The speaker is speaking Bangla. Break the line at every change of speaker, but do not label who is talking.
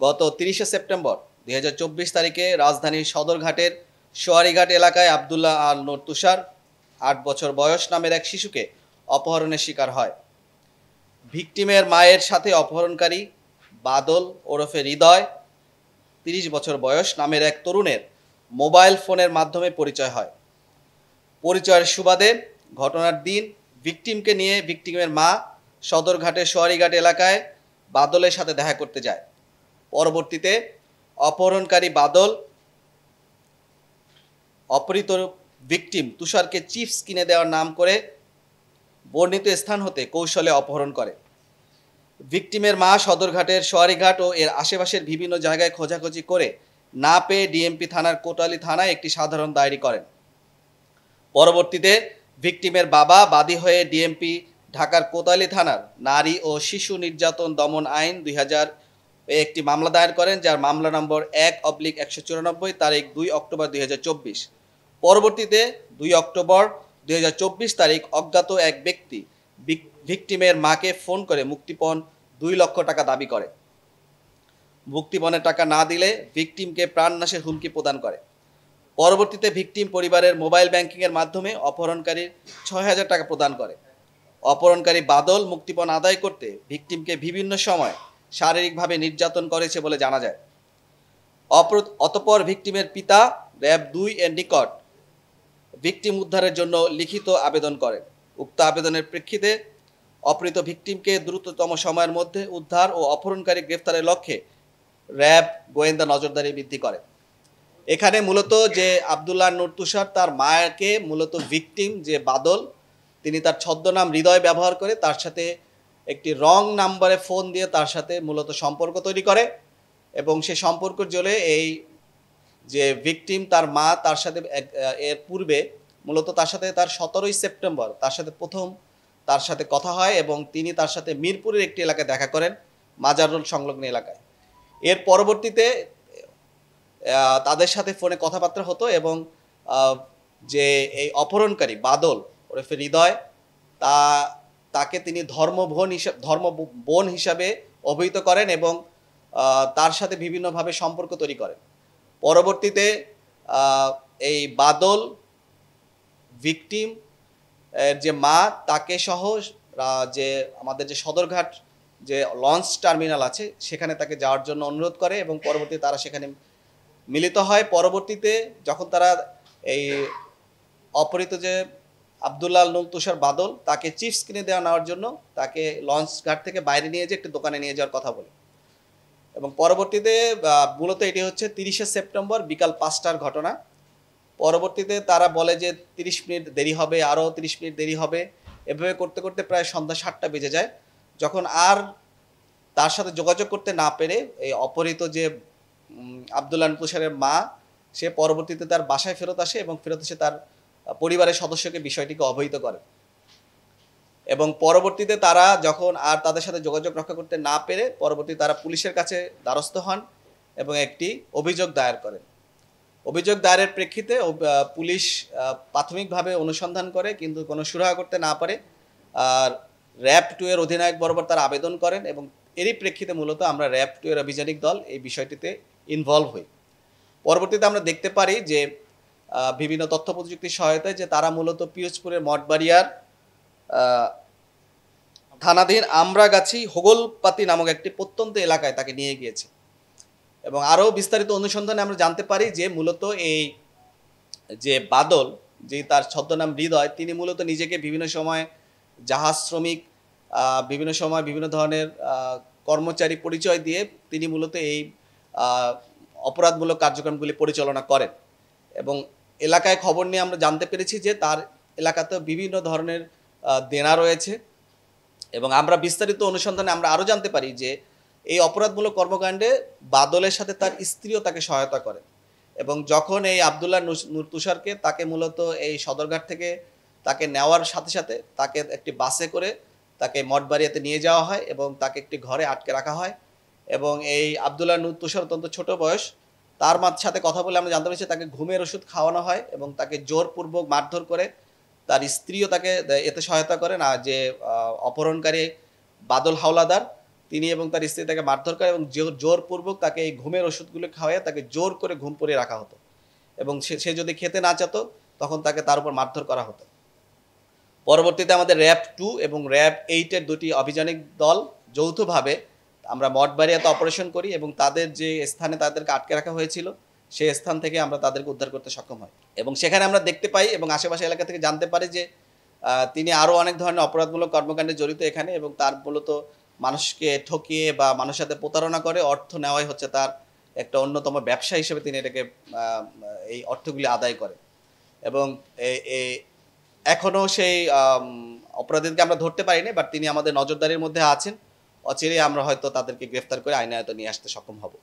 গত ৩০শে সেপ্টেম্বর ২০২৪ তারিখে রাজধানীর সদরঘাটের সোয়ারীঘাট এলাকায় আবদুল্লাহ আল নূর তুষার ৮ বছর বয়স নামের এক শিশুকে অপহরণের শিকার হয়। ভিকটিমের মায়ের সাথে অপহরণকারী বাদল ওরফে হৃদয় ৩০ বছর বয়স নামের এক তরুণের মোবাইল ফোনের মাধ্যমে পরিচয় হয়। পরিচয়ের সুবাদে ঘটনার দিন ভিকটিমকে নিয়ে ভিকটিমের মা সদরঘাটের সোয়ারীঘাট এলাকায় বাদলের সাথে দেখা করতে যায়। পরবর্তীতে অপহরণকারী বাদল অপহৃত ভিকটিম তুষারকে চিপস কিনে দেওয়ার নাম করে বর্ণিত স্থান হতে কৌশলে অপহরণ করে। ভিকটিমের মা সদরঘাটের সোয়ারীঘাট ও এর আশেপাশের বিভিন্ন জায়গায় খোঁজাখুঁজি করে না পেয়ে ডিএমপি থানার কোটালী থানায় একটি সাধারণ ডায়েরি করেন। পরবর্তীতে ভিকটিমের বাবা বাদী হয়ে ডিএমপি ঢাকার কোতোয়ালি থানার নারী ও শিশু নির্যাতন দমন আইন ২০০০ একটি মামলা দায়ের করেন, যার মামলা নম্বর ১/১৯৪ তারিখ ২ অক্টোবর ২০২৪। পরবর্তীতে ২ অক্টোবর ২০২৪ তারিখ অজ্ঞাত এক ব্যক্তি ভিকটিমের মাকে ফোন করে মুক্তিপণ ২ লক্ষ টাকা দাবি করে। মুক্তিপণের টাকা না দিলে ভিকটিমকে প্রাণনাশের হুমকি প্রদান করে। পরবর্তীতে ভিকটিম পরিবারের মোবাইল ব্যাংকিংয়ের মাধ্যমে অপহরণকারীর ৬,০০০ টাকা প্রদান করে। অপহরণকারী বাদল মুক্তিপণ আদায় করতে ভিকটিমকে বিভিন্ন সময় শারীরিকভাবে নির্যাতন করেছে বলে জানা যায়। অতঃপর ভিকটিমের পিতা র‍্যাব-২ এর নিকট ভিকটিম উদ্ধারের জন্য লিখিত আবেদন করেন। উক্ত আবেদনের প্রেক্ষিতে অপহৃত ভিকটিমকে দ্রুততম সময়ের মধ্যে উদ্ধার ও অপহরণকারী গ্রেফতারের লক্ষ্যে র‍্যাব গোয়েন্দা নজরদারি বৃদ্ধি করে। এখানে মূলত যে আবদুল্লাহ নূর তুষার তার মাকে মূলত ভিকটিম যে বাদল, তিনি তার ছদ্মনাম হৃদয় ব্যবহার করে তার সাথে একটি রং নাম্বারে ফোন দিয়ে তার সাথে মূলত সম্পর্ক তৈরি করে এবং সে সম্পর্কের জোরে এই যে ভিকটিম তার মা তার সাথে এর পূর্বে মূলত তার সাথে তার ১৭ই সেপ্টেম্বর তার সাথে প্রথম তার সাথে কথা হয় এবং তিনি তার সাথে মিরপুরের একটি এলাকায় দেখা করেন, মাজার রোড সংলগ্ন এলাকায়। এর পরবর্তীতে তাদের সাথে ফোনে কথাবার্তা হতো এবং যে এই অপহরণকারী বাদল ওরফে হৃদয় তাকে তিনি ধর্মবোন হিসাবে অভিহিত করেন এবং তার সাথে বিভিন্নভাবে সম্পর্ক তৈরি করেন। পরবর্তীতে এই বাদল ভিকটিম যে মা তাকে সহ যে আমাদের যে সদরঘাট যে লঞ্চ টার্মিনাল আছে সেখানে তাকে যাওয়ার জন্য অনুরোধ করে এবং পরবর্তীতে তারা সেখানে মিলিত হয়। পরবর্তীতে যখন তারা এই অপহৃত যে আবদুল্লাহ নূর তুষার বাদল তাকে চিপস কিনে নেওয়ার জন্য তাকে লঞ্চ ঘাট থেকে বাইরে নিয়ে যেয়ে একটি দোকানে নিয়ে যাওয়ার কথা বলে এবং পরবর্তীতে মূলত এটি হচ্ছে ৩০শে সেপ্টেম্বর বিকাল ৫টার ঘটনা। পরবর্তীতে তারা বলে যে ৩০ মিনিট দেরি হবে, আরও ৩০ মিনিট দেরি হবে, এভাবে করতে করতে প্রায় সন্ধ্যা ৭টা বেজে যায়। যখন আর তার সাথে যোগাযোগ করতে না পেরে এই অপহৃত যে আবদুল্লাহ তুষারের মা সে পরবর্তীতে তার বাসায় ফেরত আসে এবং ফেরত এসে তার পরিবারের সদস্যকে বিষয়টিকে অবহিত করে এবং পরবর্তীতে তারা যখন আর তাদের সাথে যোগাযোগ রক্ষা করতে না পেরে পরবর্তী তারা পুলিশের কাছে দ্বারস্থ হন এবং একটি অভিযোগ দায়ের করেন। অভিযোগ দায়েরের প্রেক্ষিতে পুলিশ প্রাথমিকভাবে অনুসন্ধান করে কিন্তু কোনো সুরাহা করতে না পারে আর র‍্যাব-২ এর অধিনায়ক বরাবর তারা আবেদন করেন এবং এরই প্রেক্ষিতে মূলত আমরা র‍্যাব-২ এর অভিযানিক দল এই বিষয়টিতে ইনভলভ হই। পরবর্তীতে আমরা দেখতে পারি যে বিভিন্ন তথ্য প্রযুক্তির সহায়তায় যে তারা মূলত পিরোজপুরের মঠবাড়িয়ার থানাধীন আমরাগাছি হোগলপাতি নামক একটি প্রত্যন্ত এলাকায় তাকে নিয়ে গিয়েছে এবং আরও বিস্তারিত অনুসন্ধানে আমরা জানতে পারি যে মূলত এই যে বাদল যে তার ছদ্মনাম হৃদয় তিনি মূলত নিজেকে বিভিন্ন সময় জাহাজ শ্রমিক, বিভিন্ন সময় বিভিন্ন ধরনের কর্মচারী পরিচয় দিয়ে তিনি মূলত এই অপরাধমূলক কার্যক্রমগুলি পরিচালনা করেন এবং এলাকায় খবর নিয়ে আমরা জানতে পেরেছি যে তার এলাকাতে বিভিন্ন ধরনের দেনা রয়েছে এবং আমরা বিস্তারিত অনুসন্ধানে আমরা আরও জানতে পারি যে এই অপরাধমূলক কর্মকাণ্ডে বাদলের সাথে তার স্ত্রীও তাকে সহায়তা করেন এবং যখন এই আবদুল্লাহ নূর তুষারকে তাকে মূলত এই সদরঘাট থেকে তাকে নেওয়ার সাথে সাথে তাকে একটি বাসে করে তাকে মঠবাড়িয়াতে নিয়ে যাওয়া হয় এবং তাকে একটি ঘরে আটকে রাখা হয় এবং এই আবদুল্লাহ নূর তুষার অত্যন্ত ছোট বয়স, তার সাথে কথা বলে আমরা জানতে পেরেছি তাকে ঘুমের ওষুধ খাওয়ানো হয় এবং তাকে জোরপূর্বক মারধর করে তার স্ত্রীও তাকে এতে সহায়তা করেন আর যে অপহরণকারী বাদল হাওলাদার, তিনি এবং তার স্ত্রী তাকে মারধর করে এবং জোরপূর্বক তাকে এই ঘুমের ওষুধগুলো খাওয়াইয়ে তাকে জোর করে ঘুম পাড়িয়ে রাখা হতো এবং সে যদি খেতে না চাইতো তখন তাকে তার উপর মারধর করা হতো। পরবর্তীতে আমাদের র্যাব 2 এবং র্যাব 8 এর দুটি অভিযানিক দল যৌথভাবে আমরা মঠবাড়িয়াতে অপারেশন করি এবং তাদের যে স্থানে তাদেরকে আটকে রাখা হয়েছিল সেই স্থান থেকে আমরা তাদেরকে উদ্ধার করতে সক্ষম হই এবং সেখানে আমরা দেখতে পাই এবং আশেপাশে এলাকা থেকে জানতে পারি যে তিনি আরও অনেক ধরনের অপরাধমূলক কর্মকাণ্ডে জড়িত এখানে এবং তার মূলত মানুষকে ঠকিয়ে বা মানুষের সাথে প্রতারণা করে অর্থ নেওয়াই হচ্ছে তার একটা অন্যতম ব্যবসা হিসেবে তিনি এটাকে এই অর্থগুলি আদায় করে এবং এখনও সেই অপরাধীদেরকে আমরা ধরতে পারিনি, বাট তিনি আমাদের নজরদারির মধ্যে আছেন। অচিরেই আমরা হয়তো তাদেরকে গ্রেফতার করে আইনের আওতায় নিয়ে আসতে সক্ষম হব।